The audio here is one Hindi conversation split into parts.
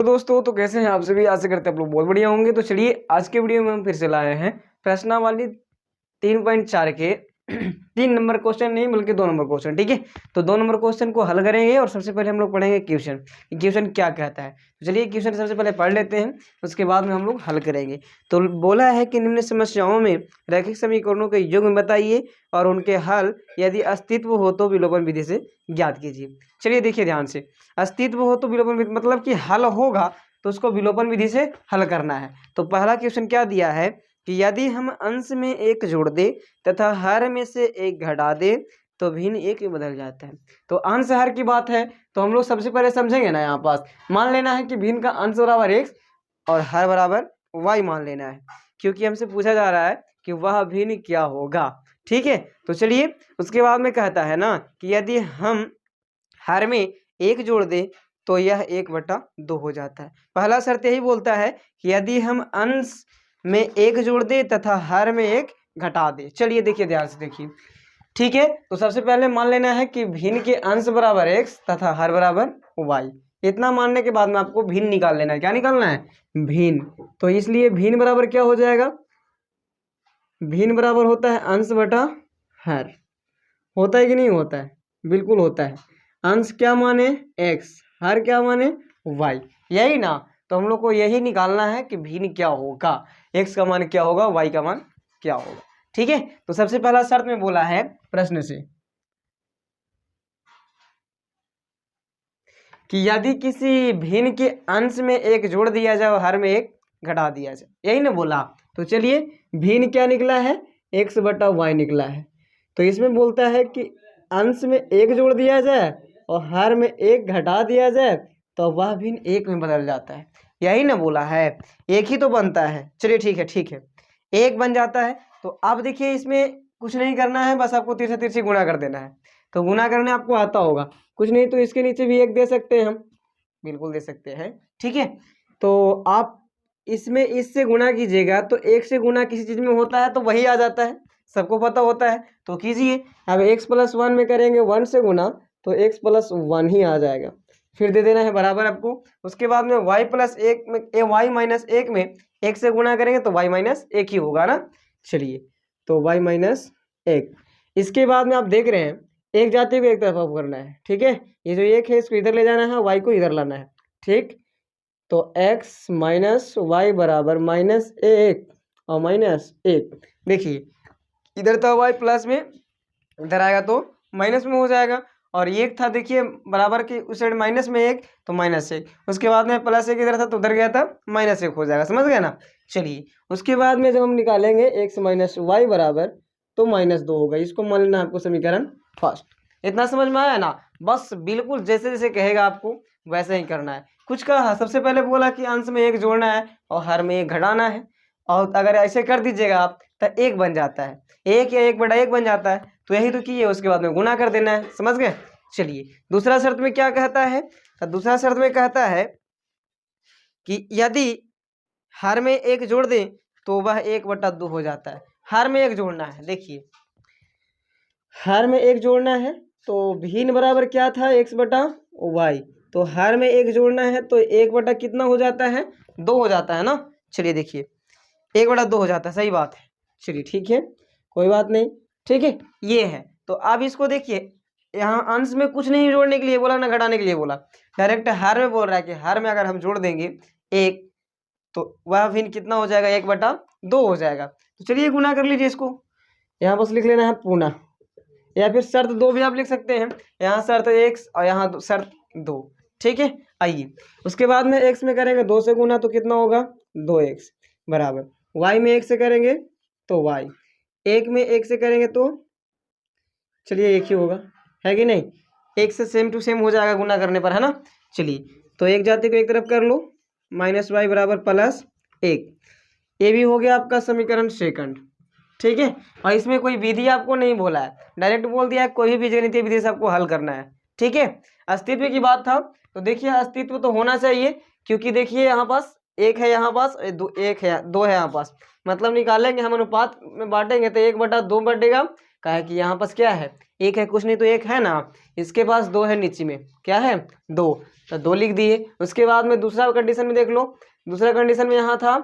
तो दोस्तों तो कैसे हैं आप सभी। आशा करते हैं आप लोग बहुत बढ़िया होंगे। तो चलिए आज के वीडियो में हम फिर से लाए हैं प्रश्नावली 3.4 के 3 नंबर क्वेश्चन नहीं बल्कि 2 नंबर क्वेश्चन। ठीक है, तो 2 नंबर क्वेश्चन को हल करेंगे और सबसे पहले हम लोग पढ़ेंगे क्वेश्चन, क्वेश्चन क्या कहता है। तो चलिए क्वेश्चन सबसे पहले पढ़ लेते हैं, उसके बाद में हम लोग हल करेंगे। तो बोला है कि निम्न समस्याओं में रैखिक समीकरणों के युग्म बताइए और उनके हल यदि अस्तित्व हो तो विलोपन विधि से ज्ञात कीजिए। चलिए देखिए ध्यान से, अस्तित्व हो तो विलोपन विधि मतलब कि हल होगा तो उसको विलोपन विधि से हल करना है। तो पहला क्वेश्चन क्या दिया है कि यदि हम अंश में एक जोड़ दे तथा हर में से एक घटा दे तो भिन्न एक में बदल जाता है। तो अंश हर की बात है तो हम लोग सबसे पहले समझेंगे ना, यहाँ पास मान लेना है कि भिन्न का अंश बराबर x और हर बराबर y मान लेना है, क्योंकि हमसे पूछा जा रहा है कि वह भिन्न क्या होगा। ठीक है, तो चलिए उसके बाद में कहता है ना कि यदि हम हर में एक जोड़ दे तो यह 1/2 हो जाता है। पहला शर्त यही बोलता है कि यदि हम अंश में एक जोड़ दे तथा हर में एक घटा दे। चलिए देखिए ध्यान से देखिए। ठीक है, तो सबसे पहले मान लेना है कि भिन्न के अंश बराबर x तथा हर बराबर y। इतना मानने के बाद में आपको भिन्न निकाल लेना है। क्या निकालना है? भिन्न। तो इसलिए भिन्न बराबर क्या हो जाएगा? भिन्न बराबर होता है अंश बटा हर। होता है कि नहीं होता है? बिल्कुल होता है। अंश क्या माने x, हर क्या माने y, यही ना। तो हम लोग को यही निकालना है कि भिन्न क्या होगा, x का मान क्या होगा, y का मान क्या होगा। ठीक है, तो सबसे पहला शर्त में बोला है प्रश्न से कि यदि किसी भिन्न के अंश में एक जोड़ दिया जाए और हर में एक घटा दिया जाए, यही ना बोला। तो चलिए भिन्न क्या निकला है? x/y निकला है। तो इसमें बोलता है कि अंश में एक जोड़ दिया जाए और हर में एक घटा दिया जाए तो वह भिन्न एक में बदल जाता है। यही ना बोला है, एक ही तो बनता है। चलिए ठीक है, ठीक है, एक बन जाता है। तो अब देखिए इसमें कुछ नहीं करना है, बस आपको तिरछे तिरछे गुणा कर देना है। तो गुणा करने आपको आता होगा, कुछ नहीं तो इसके नीचे भी एक दे सकते हैं हम, बिल्कुल दे सकते हैं। ठीक है, तो आप इसमें इससे गुणा कीजिएगा तो एक से गुणा किसी चीज़ में होता है तो वही आ जाता है, सबको पता होता है। तो कीजिए, अब x+1 में करेंगे 1 से गुणा तो x+1 ही आ जाएगा। फिर दे देना है बराबर आपको। उसके बाद में y+1 में y-1 में 1 से गुणा करेंगे तो y-1 ही होगा ना। चलिए तो y-1। इसके बाद में आप देख रहे हैं एक जाति को एक तरफ अब करना है। ठीक है, ये जो एक है इसको इधर ले जाना है, y को इधर लाना है। ठीक, तो x - y बराबर -1 और -1। देखिए इधर था y प्लस में, इधर आएगा तो माइनस में हो जाएगा। और एक था देखिए बराबर की उस साइड माइनस में एक तो -1, उसके बाद में +1 इधर था तो उधर गया था -1 हो जाएगा। समझ गए ना। चलिए उसके बाद में जब हम निकालेंगे x - y बराबर तो -2 होगा। इसको मान लेना आपको समीकरण फर्स्ट। इतना समझ में आया ना। बस बिल्कुल जैसे जैसे कहेगा आपको वैसे ही करना है। कुछ कहा, सबसे पहले बोला कि अंश में एक जोड़ना है और हर में एक घटाना है, और अगर ऐसे कर दीजिएगा आप तो एक बन जाता है, एक या 1/1 बन जाता है। तो यही तो किए, उसके बाद में गुना कर देना है। समझ गए। चलिए दूसरा शर्त में क्या कहता है? तो दूसरा शर्त में कहता है कि यदि हर में एक जोड़ दें तो वह 1/2 हो जाता है। हर में एक जोड़ना है, देखिए हर में एक जोड़ना है तो भिन्न बराबर क्या था? x/y। तो हर में एक जोड़ना है तो 1 कितना हो जाता है? 2 हो जाता है ना। चलिए देखिए 1/2 हो जाता है, सही बात है। चलिए ठीक है, कोई बात नहीं। ठीक है, ये है। तो अब इसको देखिए, यहाँ अंश में कुछ नहीं जोड़ने के लिए बोला ना घटाने के लिए बोला, डायरेक्ट हर में बोल रहा है कि हर में अगर हम जोड़ देंगे एक तो वह भिन्न कितना हो जाएगा? 1/2 हो जाएगा। तो चलिए गुना कर लीजिए इसको, यहाँ बस लिख लेना है पूना, या फिर शर्त 2 भी आप लिख सकते हैं। यहाँ शर्त 1 और यहाँ शर्त 2। ठीक है, आइए उसके बाद में x में करेंगे 2 से गुना तो कितना होगा? 2x बराबर y में 1 से करेंगे तो y, 1 में 1 से करेंगे तो चलिए एक ही होगा, है कि नहीं। एक से सेम टू सेम हो जाएगा गुना करने पर, है ना। चलिए तो एक जाति को एक तरफ कर लो, -y बराबर +1। ये भी हो गया आपका समीकरण सेकंड। ठीक है, और इसमें कोई विधि आपको नहीं बोला है, डायरेक्ट बोल दिया है कोई भी बीजगणितीय विधि से आपको हल करना है। ठीक है, अस्तित्व की बात था तो देखिए अस्तित्व तो होना चाहिए, क्योंकि देखिए यहाँ पास एक है, यहाँ पास एक है, 2 है यहाँ पास। मतलब निकालेंगे हम अनुपात में बांटेंगे तो 1/2 बटेगा, कहा है कि यहाँ पास क्या है, एक है, कुछ नहीं तो एक है ना, इसके पास 2 है, नीचे में क्या है 2, तो 2 लिख दिए। उसके बाद में दूसरा कंडीशन में देख लो, दूसरा कंडीशन में यहाँ था,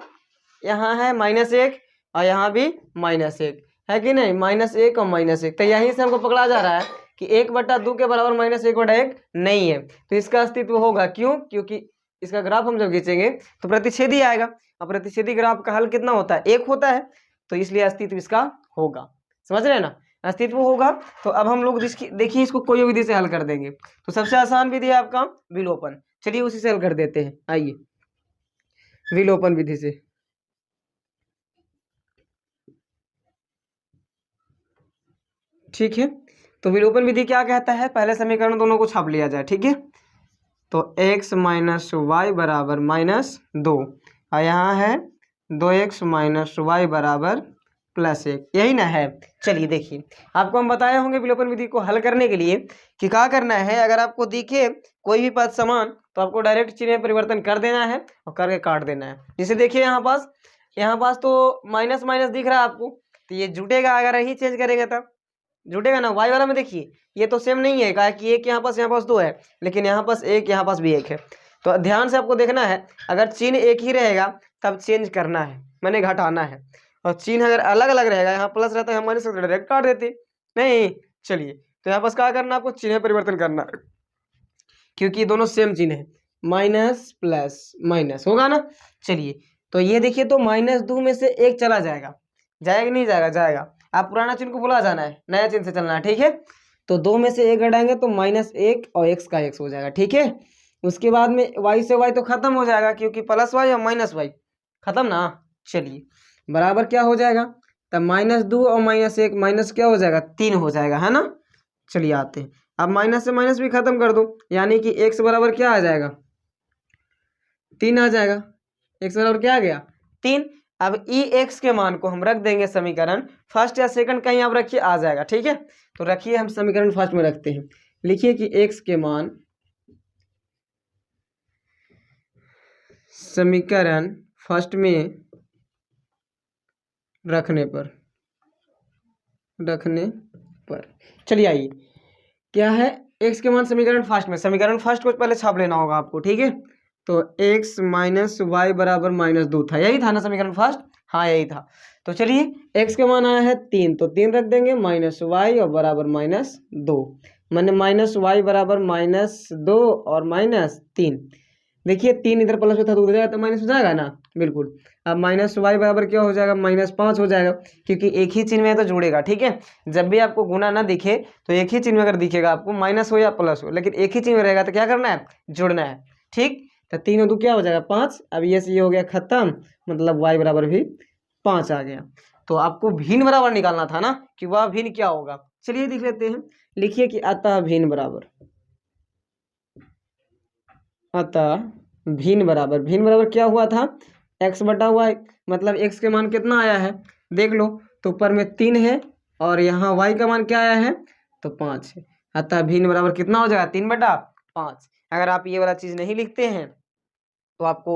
यहाँ है -1 और यहाँ भी -1 है कि नहीं, -1 और -1, तो यहीं से हमको पकड़ा जा रहा है कि 1/2 के बराबर -1/1 नहीं है, तो इसका अस्तित्व होगा। क्यों? क्योंकि इसका ग्राफ हम जब खींचेंगे तो प्रतिच्छेदी आएगा, और प्रतिच्छेदी ग्राफ का हल कितना होता है, 1 होता है, तो इसलिए अस्तित्व इसका होगा। समझ रहे हैं ना, अस्तित्व होगा। तो अब हम लोग देखिए इसको कोई विधि से हल कर देंगे, तो सबसे आसान विधि है आपका विलोपन। चलिए उसी से हल कर देते हैं, आइए विलोपन विधि से। ठीक है, तो विलोपन विधि क्या कहता है, पहले समीकरण दोनों को छाप लिया जाए। ठीक है, तो x - y बराबर -2 और यहाँ है 2x - y बराबर +1, यही ना है। चलिए देखिए, आपको हम बताए होंगे विलोपन विधि को हल करने के लिए कि क्या करना है। अगर आपको दिखे कोई भी पद समान तो आपको डायरेक्ट चिन्ह में परिवर्तन कर देना है और करके काट देना है। जैसे देखिए यहाँ पास तो माइनस माइनस दिख रहा है आपको, तो ये जुटेगा, अगर यही चेंज करेंगे तब जुटेगा ना। वाई वाला में देखिए ये तो सेम नहीं है, कहा कि एक यहाँ पास 2 है, लेकिन यहाँ पास 1, यहाँ पास भी 1 है। तो ध्यान से आपको देखना है, अगर चिन्ह एक ही रहेगा तब चेंज करना है, मैंने घटाना है, और चिन्ह अगर अलग अलग रहेगा, यहाँ प्लस रहता है, हमारे से डायरेक्ट काट देते नहीं। चलिए, तो यहाँ पास क्या करना है, आपको चिन्ह परिवर्तन करना है, क्योंकि दोनों सेम चिन्ह है, माइनस प्लस माइनस होगा ना। चलिए, तो ये देखिए, तो -2 में से 1 चला जाएगा, जाएगा कि नहीं जाएगा, जाएगा। आप पुराना चिन्ह को भुला जाना है, नया चिन्ह से चलना है। ठीक है, तो 2 में से 1 घटाएंगे तो -1 और x का x हो जाएगा। ठीक है, उसके बाद में y से y तो खत्म हो जाएगा, क्योंकि +y और -y खत्म ना। चलिए, बराबर क्या हो जाएगा, तब -2 और -1 माइनस क्या हो जाएगा, 3 हो जाएगा, है ना। चलिए आते हैं, अब माइनस से माइनस भी खत्म कर दो, यानी कि x बराबर क्या आ जाएगा, 3 आ जाएगा। x बराबर क्या आ गया, 3। अब x के मान को हम रख देंगे समीकरण फर्स्ट या सेकंड, कहीं आप रखिए, आ जाएगा। ठीक है, तो रखिए, हम समीकरण फर्स्ट में रखते हैं। लिखिए कि x के मान समीकरण फर्स्ट में रखने पर चलिए आइए, क्या है, x के मान समीकरण फर्स्ट में, समीकरण फर्स्ट को पहले छाप लेना होगा आपको। ठीक है, तो x - y बराबर -2 था, यही था ना समीकरण फर्स्ट, हाँ यही था। तो चलिए, x के मान आया है 3, तो 3 रख देंगे, -y और बराबर -2, मैंने -y बराबर -2 और -3। देखिए 3 इधर प्लस में था तो उधर जाएगा तो माइनस हो जाएगा ना, बिल्कुल। अब -y बराबर क्या हो जाएगा, -5 हो जाएगा, क्योंकि एक ही चिन्ह में है तो जुड़ेगा। ठीक है, जब भी आपको गुना ना दिखे तो एक ही चिन्ह में अगर दिखेगा आपको, माइनस हो या प्लस हो, लेकिन एक ही चिन्ह में रहेगा तो क्या करना है, जुड़ना है। ठीक, तो 3 और 2 क्या हो जाएगा, 5। अब ये से ये हो गया खत्म, मतलब y बराबर भी 5 आ गया। तो आपको भिन्न बराबर निकालना था ना, कि वह भिन्न क्या होगा। चलिए देख लेते हैं, लिखिए कि अतः भिन्न बराबर, अतः भिन्न बराबर क्या हुआ था, x/y, मतलब x के मान कितना आया है, देख लो, तो ऊपर में 3 है और यहाँ y का मान क्या आया है, तो 5 है। अतः भिन्न बराबर कितना हो जाएगा, 3/5। अगर आप ये वाला चीज़ नहीं लिखते हैं तो आपको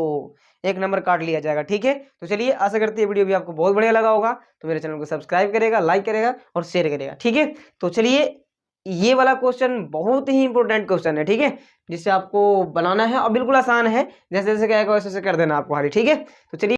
1 नंबर काट लिया जाएगा। ठीक है, तो चलिए, आशा करती है वीडियो भी आपको बहुत बढ़िया लगा होगा, तो मेरे चैनल को सब्सक्राइब करेगा, लाइक करेगा और शेयर करेगा। ठीक है, तो चलिए, ये वाला क्वेश्चन बहुत ही इंपॉर्टेंट क्वेश्चन है। ठीक है, जिससे आपको बनाना है और बिल्कुल आसान है, जैसे जैसे कहेगा वैसे वैसे कर देना आपको हारी। ठीक है, तो चलिए।